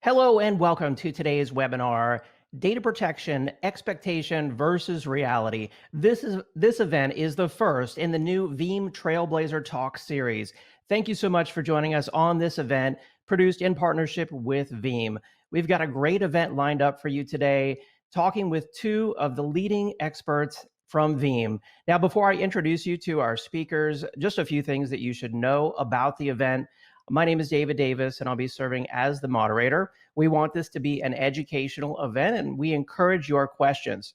Hello and welcome to today's webinar, Data Protection, Expectation versus Reality. This event is the first in the new Veeam Trailblazer Talks series. Thank you so much for joining us on this event, produced in partnership with Veeam. We've got a great event lined up for you today, talking with two of the leading experts from Veeam. Now, before I introduce you to our speakers, just a few things that you should know about the event. My name is David Davis, and I'll be serving as the moderator. We want this to be an educational event, and we encourage your questions.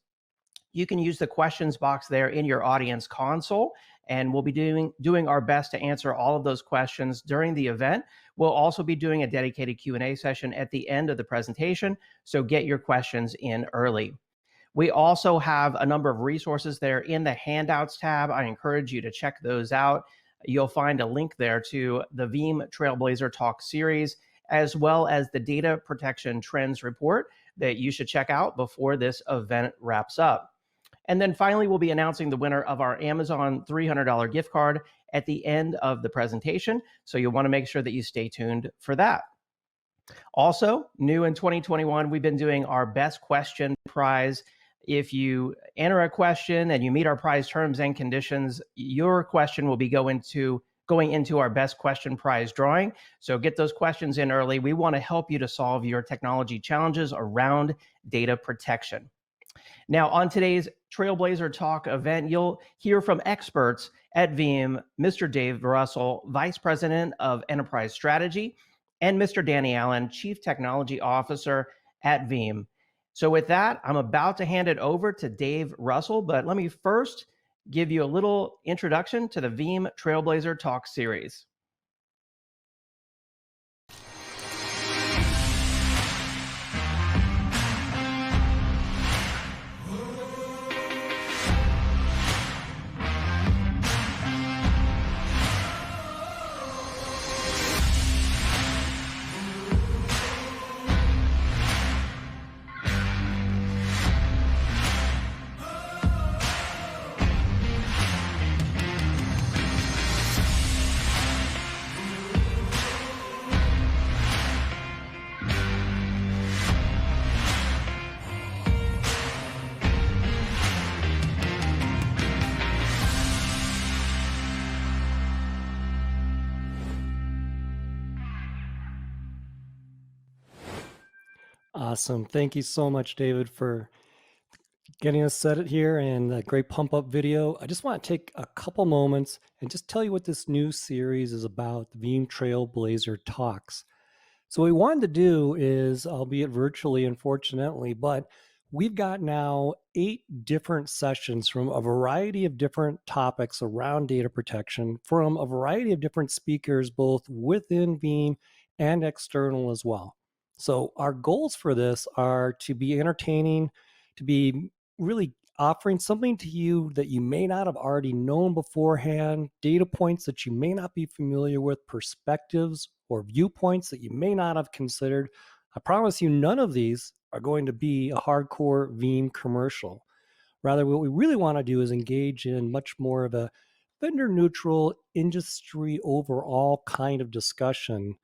You can use the questions box there in your audience console, and we'll be doing our best to answer all of those questions during the event. We'll also be doing a dedicated Q&A session at the end of the presentation, so get your questions in early. We also have a number of resources there in the handouts tab. I encourage you to check those out. You'll find a link there to the Veeam Trailblazer Talk series, as well as the Data Protection Trends report that you should check out before this event wraps up. And then finally, we'll be announcing the winner of our Amazon $300 gift card at the end of the presentation. So you'll want to make sure that you stay tuned for that. Also, new in 2021, we've been doing our Best Question prize. If you enter a question and you meet our prize terms and conditions, your question will be going into our Best Question prize drawing. So get those questions in early. We want to help you to solve your technology challenges around data protection. Now, on today's Trailblazer Talk event, you'll hear from experts at Veeam, Mr. Dave Russell, Vice President of Enterprise Strategy, and Mr. Danny Allan, Chief Technology Officer at Veeam. So with that, I'm about to hand it over to Dave Russell, but let me first give you a little introduction to the Veeam Trailblazer Talk series. Awesome. Thank you so much, David, for getting us set here and a great pump up video. I just want to take a couple moments and just tell you what this new series is about, the Veeam Trailblazer Talks. So what we wanted to do is, albeit virtually, unfortunately, but we've got now 8 different sessions from a variety of different topics around data protection from a variety of different speakers, both within Veeam and external as well. So our goals for this are to be entertaining, to be really offering something to you that you may not have already known beforehand, data points that you may not be familiar with, perspectives or viewpoints that you may not have considered. I promise you none of these are going to be a hardcore Veeam commercial. Rather, what we really want to do is engage in much more of a vendor neutral, industry overall kind of discussion.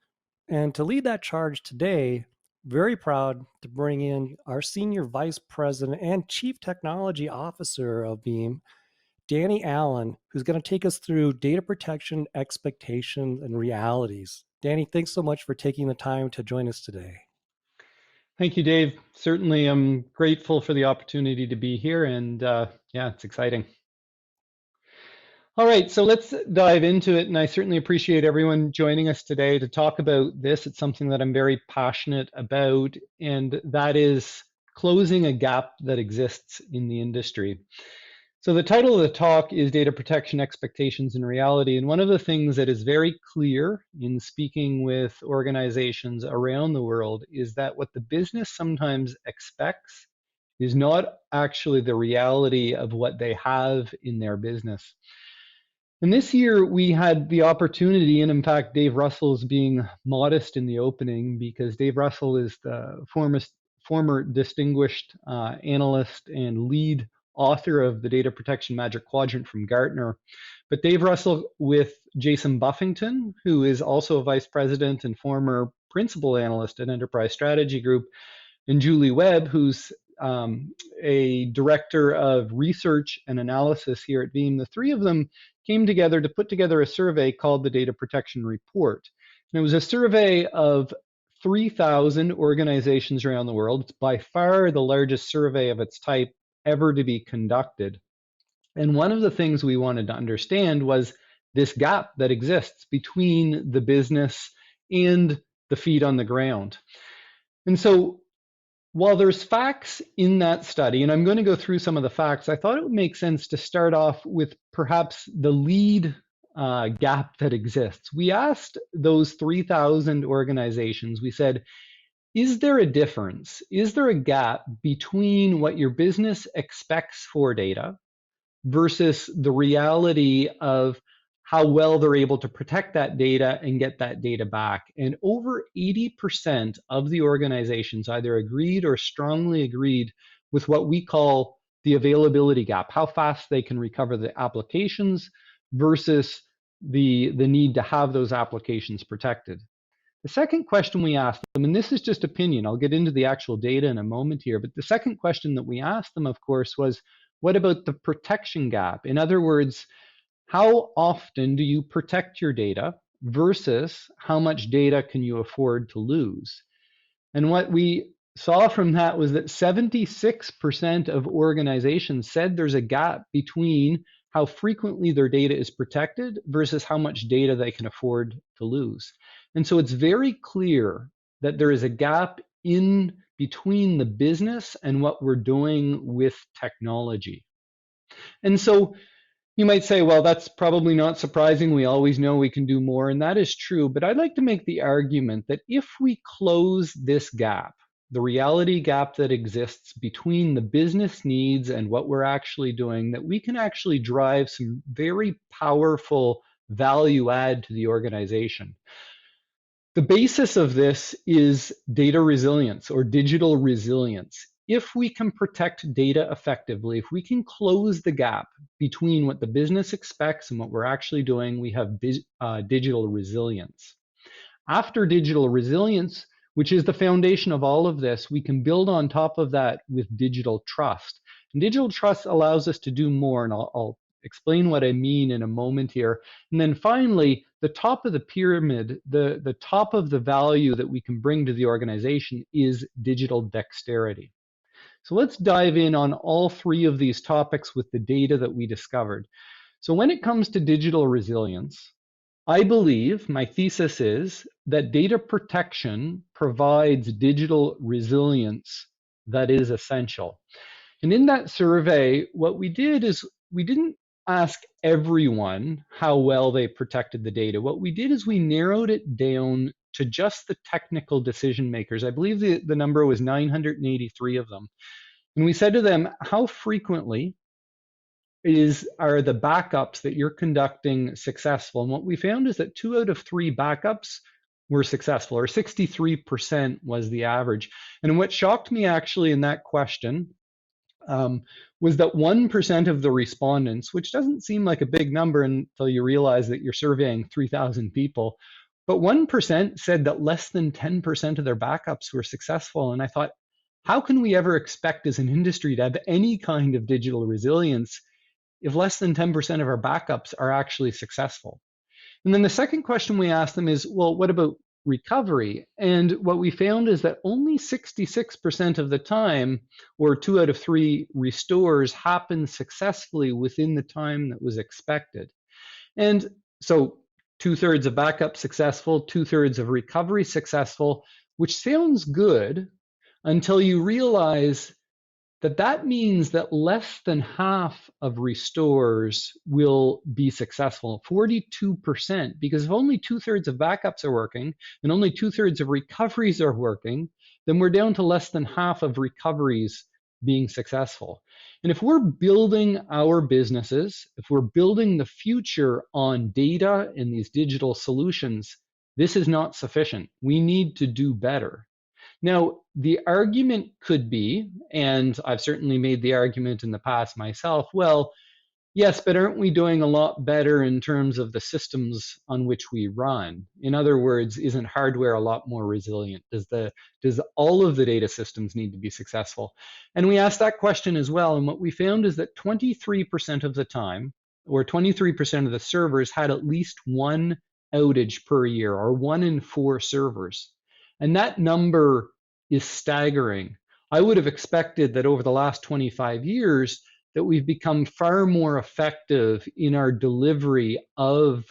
And to lead that charge today, very proud to bring in our Senior Vice President and Chief Technology Officer of Veeam, Danny Allan, who's going to take us through data protection, expectations, and realities. Danny, thanks so much for taking the time to join us today. Thank you, Dave. Certainly, I'm grateful for the opportunity to be here, and yeah, it's exciting. All right, so let's dive into it, and I certainly appreciate everyone joining us today to talk about this. It's something that I'm very passionate about, and that is closing a gap that exists in the industry. So the title of the talk is Data Protection Expectations and Reality, and one of the things that is very clear in speaking with organizations around the world is that what the business sometimes expects is not actually the reality of what they have in their business. And this year we had the opportunity, and in fact, Dave Russell is being modest in the opening because Dave Russell is the former distinguished analyst and lead author of the Data Protection Magic Quadrant from Gartner. But Dave Russell with Jason Buffington, who is also a vice president and former principal analyst at Enterprise Strategy Group, and Julie Webb, who's a director of research and analysis here at Veeam. The three of them came together to put together a survey called the Data Protection Report. And it was a survey of 3,000 organizations around the world. It's by far the largest survey of its type ever to be conducted. And one of the things we wanted to understand was this gap that exists between the business and the feet on the ground. And so while there's facts in that study, and I'm going to go through some of the facts, I thought it would make sense to start off with perhaps the lead gap that exists. We asked those 3,000 organizations, we said, is there a difference? Is there a gap between what your business expects for data versus the reality of how well they're able to protect that data and get that data back? And over 80% of the organizations either agreed or strongly agreed with what we call the availability gap, how fast they can recover the applications versus the need to have those applications protected. The second question we asked them, and this is just opinion, I'll get into the actual data in a moment here, but the second question that we asked them, of course, was, what about the protection gap? In other words, how often do you protect your data versus how much data can you afford to lose? And what we saw from that was that 76% of organizations said there's a gap between how frequently their data is protected versus how much data they can afford to lose. And so it's very clear that there is a gap in between the business and what we're doing with technology. And so you might say, well, that's probably not surprising. We always know we can do more, and that is true. But I'd like to make the argument that if we close this gap, the reality gap that exists between the business needs and what we're actually doing, that we can actually drive some very powerful value add to the organization. The basis of this is data resilience or digital resilience. If we can protect data effectively, if we can close the gap between what the business expects and what we're actually doing, we have digital resilience. After digital resilience, which is the foundation of all of this, we can build on top of that with digital trust. And digital trust allows us to do more, and I'll explain what I mean in a moment here. And then finally, the top of the pyramid, the top of the value that we can bring to the organization is digital dexterity. So let's dive in on all three of these topics with the data that we discovered. So when it comes to digital resilience, I believe, my thesis is that data protection provides digital resilience that is essential. And in that survey, what we did is we didn't ask everyone how well they protected the data. What we did is we narrowed it down to just the technical decision makers. I believe the number was 983 of them. And we said to them, how frequently are the backups that you're conducting successful? And what we found is that 2 out of 3 backups were successful, or 63% was the average. And what shocked me actually in that question was that 1% of the respondents, which doesn't seem like a big number until you realize that you're surveying 3,000 people, but 1% said that less than 10% of their backups were successful. And I thought, how can we ever expect as an industry to have any kind of digital resilience if less than 10% of our backups are actually successful? And then the second question we asked them is, well, what about recovery? And what we found is that only 66% of the time, or 2 out of 3 restores, happen successfully within the time that was expected. And so 2/3 of backup successful, 2/3 of recovery successful, which sounds good until you realize that that means that less than half of restores will be successful, 42%, because if only 2/3 of backups are working and only 2/3 of recoveries are working, then we're down to less than half of recoveries being successful. And if we're building our businesses, if we're building the future on data and these digital solutions, this is not sufficient. We need to do better. Now, the argument could be, and I've certainly made the argument in the past myself, well, Yes, but aren't we doing a lot better in terms of the systems on which we run? In other words, isn't hardware a lot more resilient? Does all of the data systems need to be successful? And we asked that question as well, and what we found is that 23% of the time, or 23% of the servers had at least one outage per year, or 1 in 4 servers. And that number is staggering. I would have expected that over the last 25 years, that we've become far more effective in our delivery of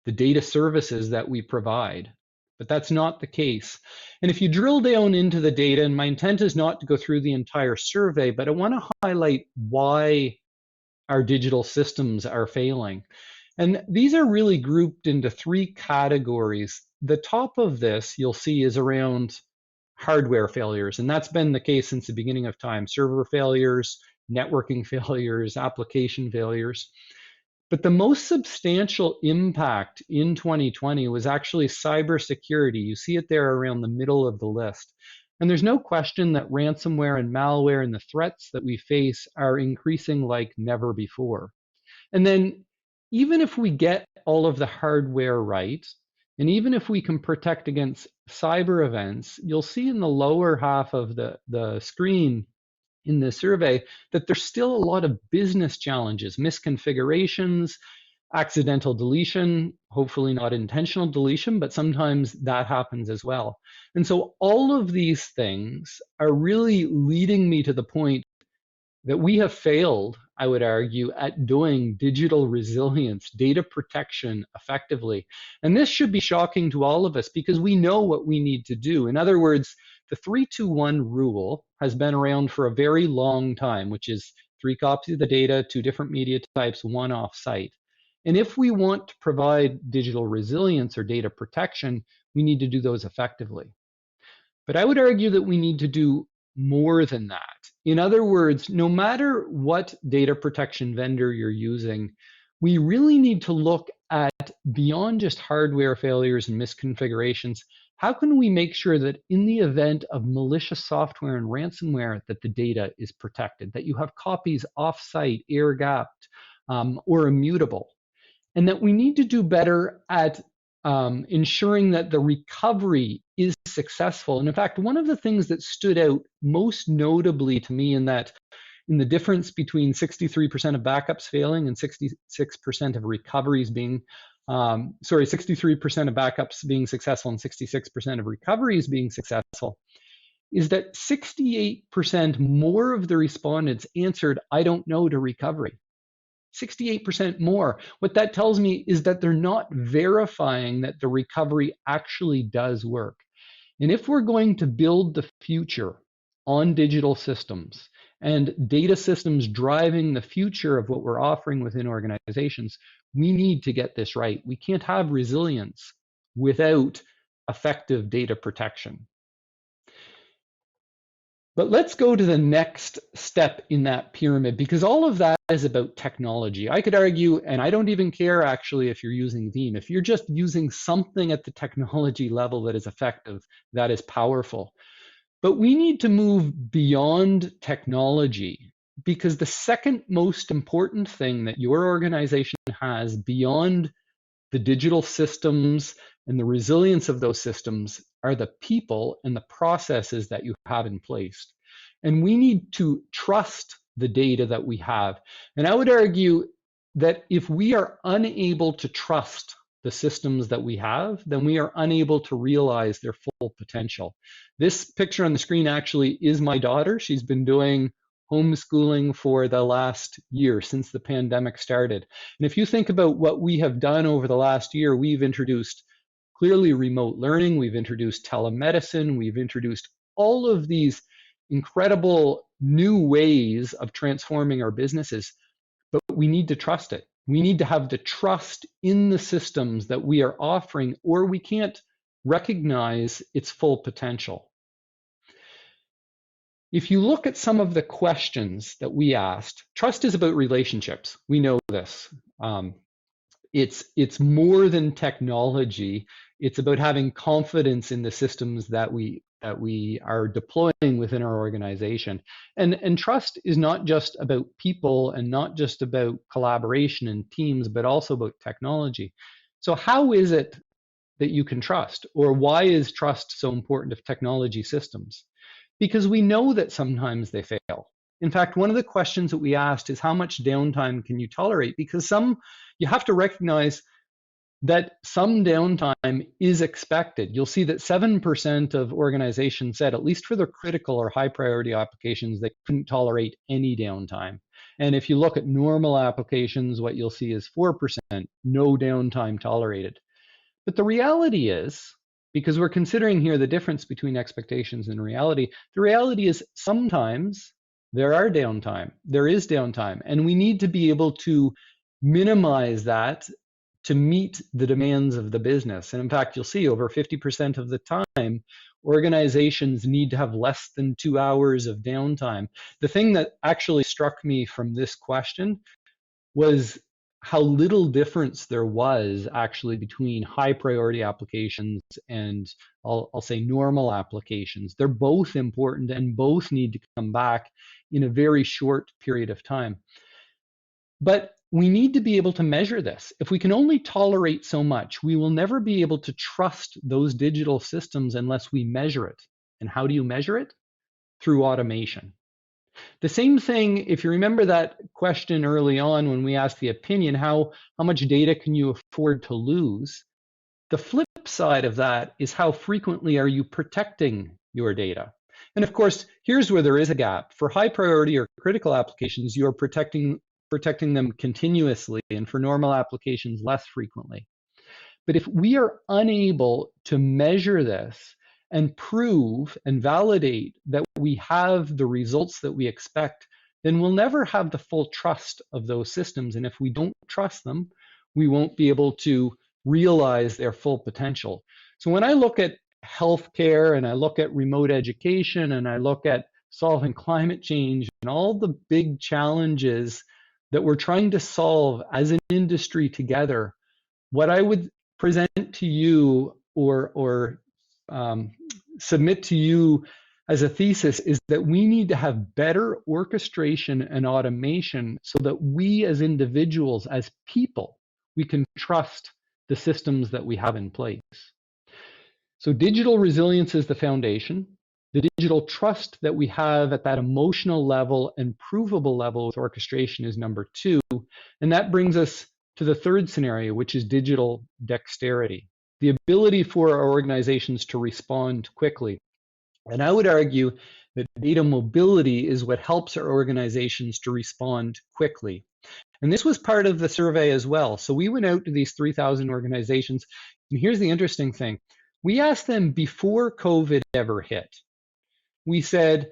the data services that we provide. But that's not the case. And if you drill down into the data, and my intent is not to go through the entire survey, but I want to highlight why our digital systems are failing. And these are really grouped into 3 categories. The top of this, you'll see, is around hardware failures. And that's been the case since the beginning of time. Server failures, networking failures, application failures. But the most substantial impact in 2020 was actually cybersecurity. You see it there around the middle of the list. And there's no question that ransomware and malware and the threats that we face are increasing like never before. And then even if we get all of the hardware right, and even if we can protect against cyber events, you'll see in the lower half of the screen in the survey that there's still a lot of business challenges, misconfigurations, accidental deletion, hopefully not intentional deletion, but sometimes that happens as well. And so all of these things are really leading me to the point that we have failed, I would argue, at doing digital resilience, data protection effectively. And this should be shocking to all of us because we know what we need to do. In other words, the 3-2-1 rule has been around for a very long time, which is 3 copies of the data, 2 different media types, 1 off-site. And if we want to provide digital resilience or data protection, we need to do those effectively. But I would argue that we need to do more than that. In other words, no matter what data protection vendor you're using, we really need to look at beyond just hardware failures and misconfigurations. How can we make sure that in the event of malicious software and ransomware that the data is protected, that you have copies off-site, air-gapped, or immutable? And that we need to do better at ensuring that the recovery is successful. And in fact, one of the things that stood out most notably to me in the difference between 63% of backups failing and 66% of recoveries being, 63% of backups being successful and 66% of recoveries being successful, is that 68% more of the respondents answered, "I don't know," to recovery. 68% more. What that tells me is that they're not verifying that the recovery actually does work. And if we're going to build the future on digital systems and data systems driving the future of what we're offering within organizations, we need to get this right. We can't have resilience without effective data protection. But let's go to the next step in that pyramid, because all of that is about technology. I could argue, and I don't even care actually if you're using Veeam, if you're just using something at the technology level that is effective, that is powerful. But we need to move beyond technology, because the second most important thing that your organization has beyond the digital systems and the resilience of those systems are the people and the processes that you have in place. And we need to trust the data that we have. And I would argue that if we are unable to trust the systems that we have, then we are unable to realize their full potential. This picture on the screen actually is my daughter. She's been doing homeschooling for the last year since the pandemic started. And if you think about what we have done over the last year, we've introduced clearly remote learning, we've introduced telemedicine, we've introduced all of these incredible new ways of transforming our businesses, but we need to trust it. We need to have the trust in the systems that we are offering, or we can't recognize its full potential. If you look at some of the questions that we asked, trust is about relationships. We know this. It's more than technology. It's about having confidence in the systems that we that we are deploying within our organization. And trust is not just about people and not just about collaboration and teams, but also about technology. So how is it that you can trust? Or why is trust so important of technology systems? Because we know that sometimes they fail. In fact, one of the questions that we asked is how much downtime can you tolerate? Because you have to recognize that some downtime is expected. You'll see that 7% of organizations said, at least for their critical or high priority applications, they couldn't tolerate any downtime. And if you look at normal applications, what you'll see is 4%, no downtime tolerated. But the reality is, because we're considering here the difference between expectations and reality, the reality is sometimes there is downtime, and we need to be able to minimize that to meet the demands of the business. And in fact, you'll see over 50% of the time, organizations need to have less than 2 hours of downtime. The thing that actually struck me from this question was how little difference there was actually between high priority applications and I'll say normal applications. They're both important and both need to come back in a very short period of time. But we need to be able to measure this. If we can only tolerate so much, we will never be able to trust those digital systems unless we measure it. And how do you measure it? Through automation. The same thing, if you remember that question early on when we asked the opinion, how much data can you afford to lose? The flip side of that is how frequently are you protecting your data? And of course, here's where there is a gap. For high priority or critical applications, you're protecting them continuously, and for normal applications, less frequently. But if we are unable to measure this and prove and validate that we have the results that we expect, then we'll never have the full trust of those systems. And if we don't trust them, we won't be able to realize their full potential. So when I look at healthcare and I look at remote education and I look at solving climate change and all the big challenges that we're trying to solve as an industry together, what I would present to you or submit to you as a thesis is that we need to have better orchestration and automation so that we as individuals, as people, we can trust the systems that we have in place. So digital resilience is the foundation. The digital trust that we have at that emotional level and provable level with orchestration is number 2. And that brings us to the third scenario, which is digital dexterity, the ability for our organizations to respond quickly. And I would argue that data mobility is what helps our organizations to respond quickly. And this was part of the survey as well. So we went out to these 3,000 organizations, and here's the interesting thing. We asked them before COVID ever hit. We said,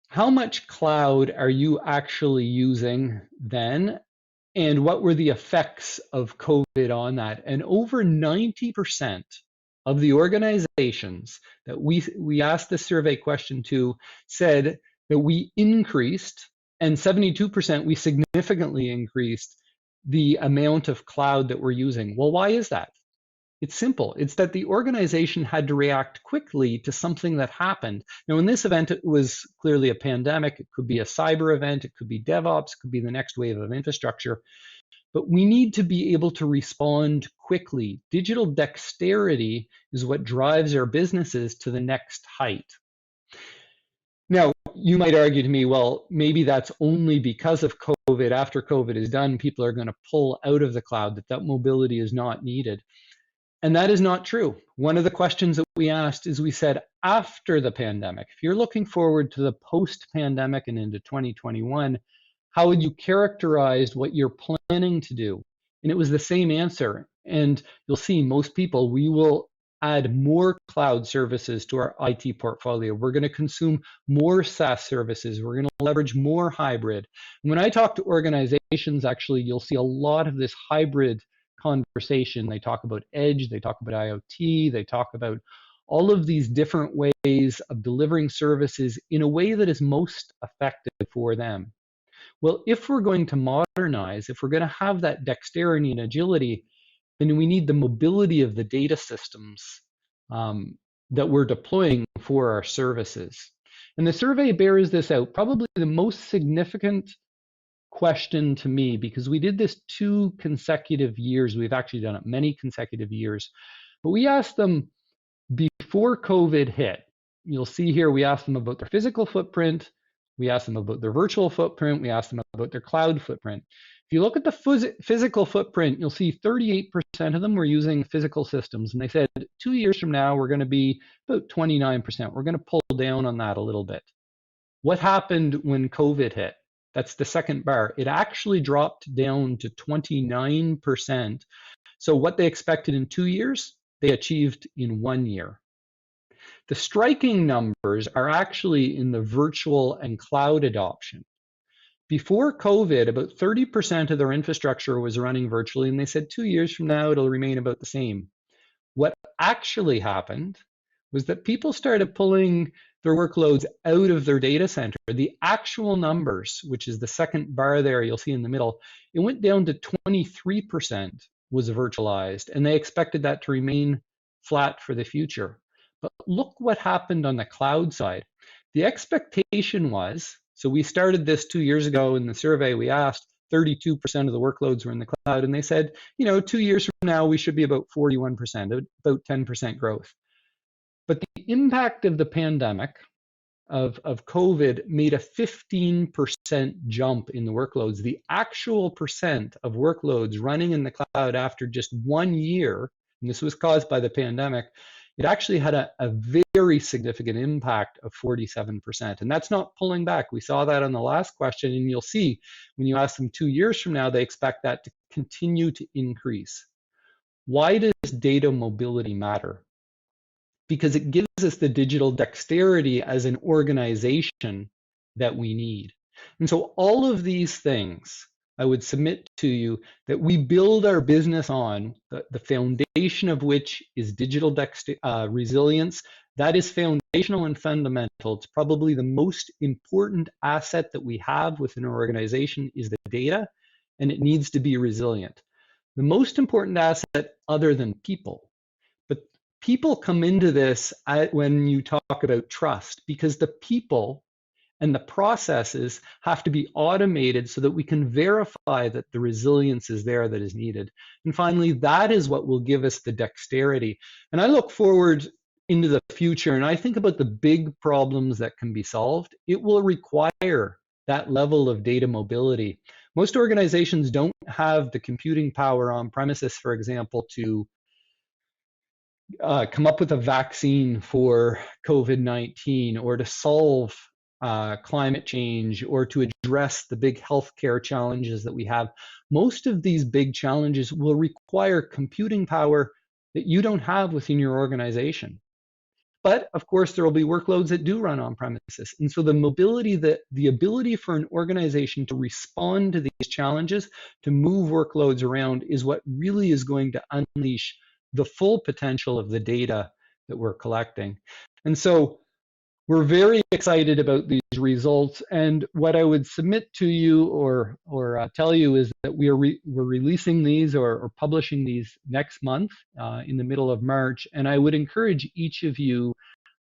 how much cloud are you actually using then? And what were the effects of COVID on that? And over 90% of the organizations that we asked the survey question to said that we increased, and 72% we significantly increased the amount of cloud that we're using. Well, why is that? It's simple. It's that the organization had to react quickly to something that happened. Now, in this event, it was clearly a pandemic. It could be a cyber event. It could be DevOps. It could be the next wave of infrastructure. But we need to be able to respond quickly. Digital dexterity is what drives our businesses to the next height. Now, you might argue to me, well, maybe that's only because of COVID. After COVID is done, people are going to pull out of the cloud, that mobility is not needed. And that is not true. One of the questions that we asked is we said, after the pandemic, if you're looking forward to the post-pandemic and into 2021, how would you characterize what you're planning to do? And it was the same answer. And you'll see most people, we will add more cloud services to our IT portfolio. We're going to consume more SaaS services. We're going to leverage more hybrid. When I talk to organizations, actually, you'll see a lot of this hybrid conversation. They talk about edge, they talk about IoT, they talk about all of these different ways of delivering services in a way that is most effective for them. Well, if we're going to modernize, if we're going to have that dexterity and agility, then we need the mobility of the data systems that we're deploying for our services. And the survey bears this out. Probably the most significant question to me, because we did this 2 consecutive years. We've actually done it many consecutive years. But we asked them before COVID hit. You'll see here we asked them about their physical footprint, we asked them about their virtual footprint, we asked them about their cloud footprint. If you look at the physical footprint, you'll see 38% of them were using physical systems. And they said 2 years from now, we're going to be about 29%. We're going to pull down on that a little bit. What happened when COVID hit? That's the second bar. It actually dropped down to 29%. So what they expected in 2 years, they achieved in 1 year. The striking numbers are actually in the virtual and cloud adoption. Before COVID, about 30% of their infrastructure was running virtually, and they said 2 years from now, it'll remain about the same. What actually happened was that people started pulling their workloads out of their data center. The actual numbers, which is the second bar there you'll see in the middle, it went down to 23% was virtualized, and they expected that to remain flat for the future. But look what happened on the cloud side. The expectation was, so we started this 2 years ago in the survey, we asked 32% of the workloads were in the cloud, and they said, 2 years from now, we should be about 41%, about 10% growth. But the impact of the pandemic, of COVID, made a 15% jump in the workloads. The actual percent of workloads running in the cloud after just 1 year, and this was caused by the pandemic, it actually had a very significant impact of 47%. And that's not pulling back. We saw that on the last question, and you'll see when you ask them 2 years from now, they expect that to continue to increase. Why does data mobility matter? Because it gives us the digital dexterity as an organization that we need. And so all of these things I would submit to you that we build our business on, the foundation of which is digital resilience. That is foundational and fundamental. It's probably the most important asset that we have within our organization is the data, and it needs to be resilient. The most important asset other than people, but people come into this when you talk about trust, because the people and the processes have to be automated so that we can verify that the resilience is there that is needed. And finally, that is what will give us the dexterity. And I look forward into the future and I think about the big problems that can be solved. It will require that level of data mobility. Most organizations don't have the computing power on premises, for example, to come up with a vaccine for COVID-19 or to solve climate change or to address the big healthcare challenges that we have. Most of these big challenges will require computing power that you don't have within your organization. But of course, there will be workloads that do run on premises. And so the mobility, the ability for an organization to respond to these challenges, to move workloads around, is what really is going to unleash the full potential of the data that we're collecting. And so we're very excited about these results. And what I would submit to you or tell you is that we're releasing these or publishing these next month in the middle of March. And I would encourage each of you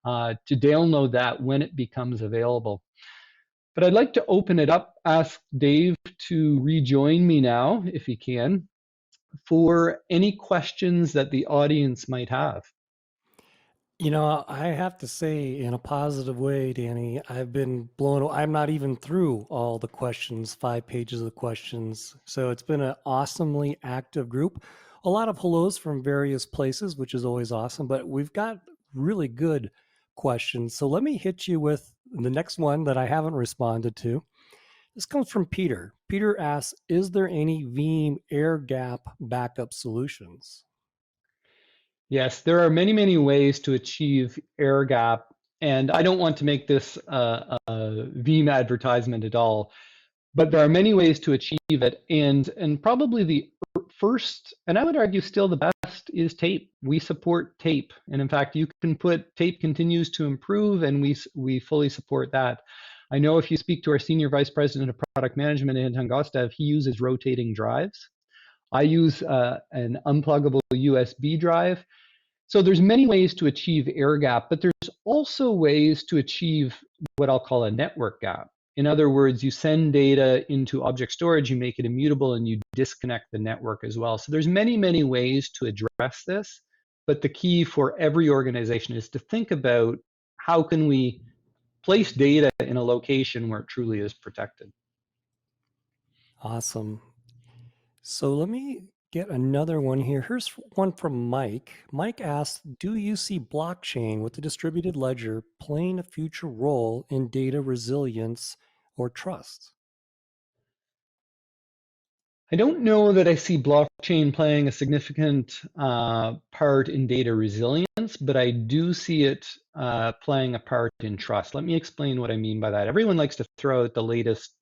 to download that when it becomes available. But I'd like to open it up, ask Dave to rejoin me now, if he can, for any questions that the audience might have. I have to say, in a positive way, Danny, I've been blown away. I'm not even through all the questions, 5 pages of questions. So it's been an awesomely active group. A lot of hellos from various places, which is always awesome, but we've got really good questions. So let me hit you with the next one that I haven't responded to. This comes from Peter. Peter asks, is there any Veeam air gap backup solutions? Yes, there are many, many ways to achieve air gap. And I don't want to make this a Veeam advertisement at all, but there are many ways to achieve it. And probably the first, and I would argue still the best, is tape. We support tape. And in fact, you can put tape continues to improve, and we fully support that. I know if you speak to our Senior Vice President of Product Management, Anton Gostev, he uses rotating drives. I use an unpluggable USB drive. So there's many ways to achieve air gap, but there's also ways to achieve what I'll call a network gap. In other words, you send data into object storage, you make it immutable, and you disconnect the network as well. So there's many, many ways to address this, but the key for every organization is to think about how can we place data in a location where it truly is protected. Awesome. So let me get another one here. Here's one from Mike. Mike asks, do you see blockchain with the distributed ledger playing a future role in data resilience or trust? I don't know that I see blockchain playing a significant part in data resilience, but I do see it playing a part in trust. Let me explain what I mean by that. Everyone likes to throw out the latest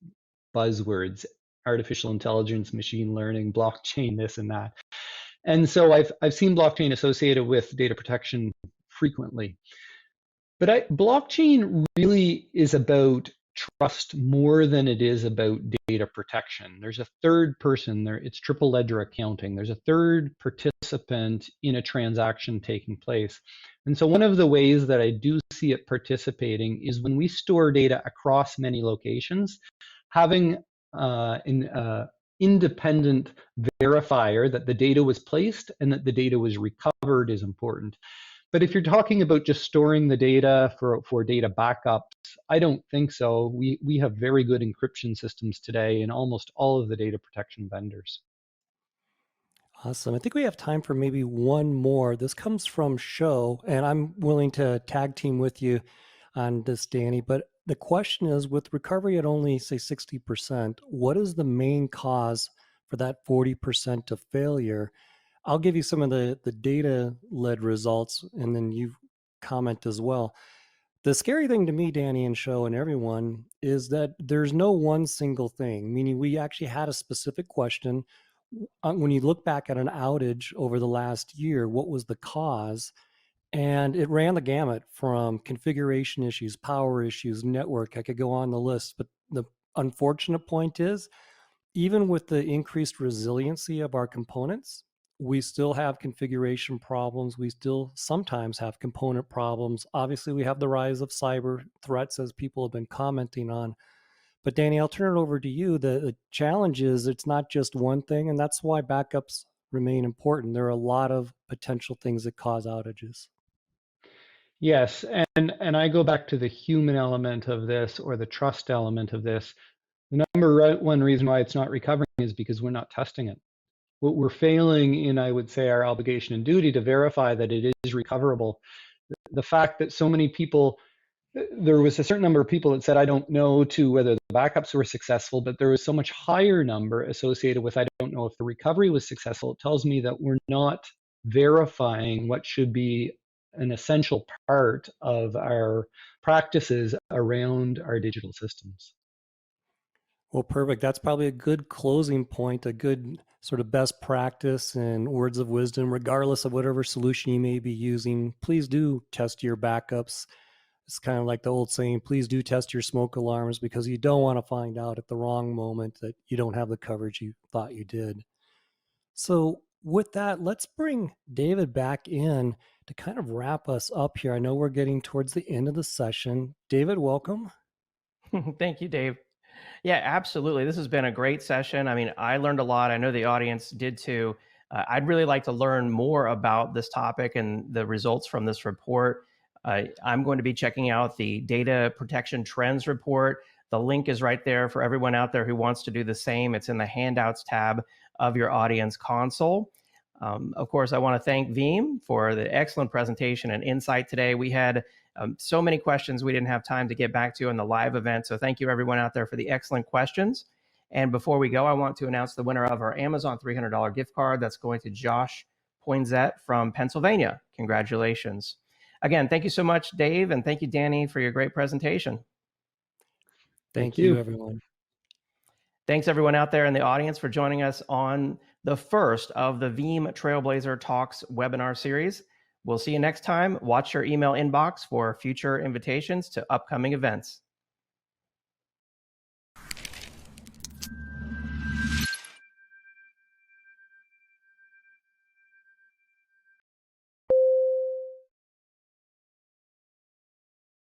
buzzwords: artificial intelligence, machine learning, blockchain, this and that. And so I've seen blockchain associated with data protection frequently. But blockchain really is about trust more than it is about data protection. There's a third person there. It's triple ledger accounting. There's a third participant in a transaction taking place. And so one of the ways that I do see it participating is when we store data across many locations, having an independent verifier that the data was placed and that the data was recovered is important. But if you're talking about just storing the data for data backups, I don't think so. We have very good encryption systems today in almost all of the data protection vendors. Awesome. I think we have time for maybe one more. This comes from Show, and I'm willing to tag team with you on this, Danny. But the question is, with recovery at only, say, 60%, what is the main cause for that 40% of failure? I'll give you some of the data-led results, and then you comment as well. The scary thing to me, Danny and Show and everyone, is that there's no one single thing, meaning we actually had a specific question. When you look back at an outage over the last year, what was the cause? And it ran the gamut from configuration issues, power issues, network. I could go on the list, but the unfortunate point is, even with the increased resiliency of our components, we still have configuration problems. We still sometimes have component problems. Obviously, we have the rise of cyber threats, as people have been commenting on. But Danny, I'll turn it over to you. The challenge is it's not just one thing, and that's why backups remain important. There are a lot of potential things that cause outages. Yes, and I go back to the human element of this, or the trust element of this. The number one reason why it's not recovering is because we're not testing it. What we're failing in, I would say, our obligation and duty to verify that it is recoverable. The fact that so many people, there was a certain number of people that said, I don't know to whether the backups were successful, but there was so much higher number associated with, I don't know if the recovery was successful. It tells me that we're not verifying what should be an essential part of our practices around our digital systems. Well, perfect. That's probably a good closing point, a good sort of best practice and words of wisdom, regardless of whatever solution you may be using. Please do test your backups. It's kind of like the old saying, please do test your smoke alarms, because you don't want to find out at the wrong moment that you don't have the coverage you thought you did. So with that, let's bring David back in to kind of wrap us up here. I know we're getting towards the end of the session. David, welcome. Thank you, Dave. Yeah, absolutely. This has been a great session. I mean, I learned a lot. I know the audience did too. I'd really like to learn more about this topic and the results from this report. I'm going to be checking out the Data Protection Trends report. The link is right there for everyone out there who wants to do the same. It's in the Handouts tab of your audience console. Of course, I want to thank Veeam for the excellent presentation and insight today. We had so many questions we didn't have time to get back to in the live event. So thank you everyone out there for the excellent questions. And before we go, I want to announce the winner of our Amazon $300 gift card. That's going to Josh Poinsett from Pennsylvania. Congratulations. Again, thank you so much, Dave, and thank you, Danny, for your great presentation. Thank you, everyone. Thanks everyone out there in the audience for joining us on the first of the Veeam Trailblazer Talks webinar series. We'll see you next time. Watch your email inbox for future invitations to upcoming events.